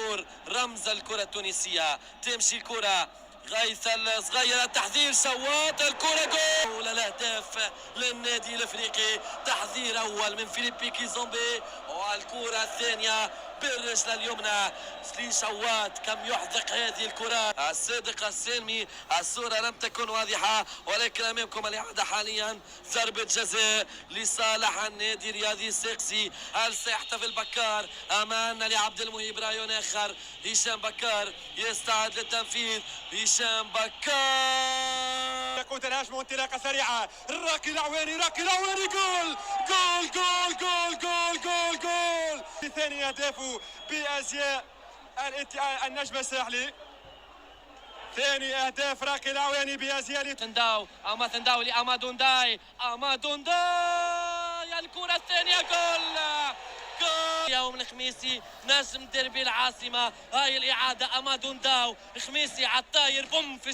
عاشور رمز الكرة التونسية. تمشي الكرة غيث الصغير، التحذير شواط، الكرة جول. الأهداف للنادي الأفريقي، تحذير أول من فيليبي كيزومبي، والكرة الثانية بالرجل اليمنى لشوات. كم يحدق هذه الكرة. الصادق السالمي، الصورة لم تكن واضحة ولكن أمامكم الإعادة حاليا. ضربة جزاء لصالح النادي الرياضي الساقسي. هل سيحتفل بكار أم أن لعبد المهيب رأي آخر؟ هشام بكار يستعد للتنفيذ. هشام بكار يكون الهجمة انطلاقة سريعة. راكي العواني، راكي العواني، جول جول جول جول جول جول جول. ثاني أهدافه بأزياء النجم الساحلي. ثاني أهداف راكي العواني بأزياء تنداو. أما تنداو لأمادونداي، أمادونداي الكرة الثانية، جول جول. يوم الخميسي نجم ديربي العاصمة. هاي الإعادة، أمادونداو خميسي على الطاير، بوم في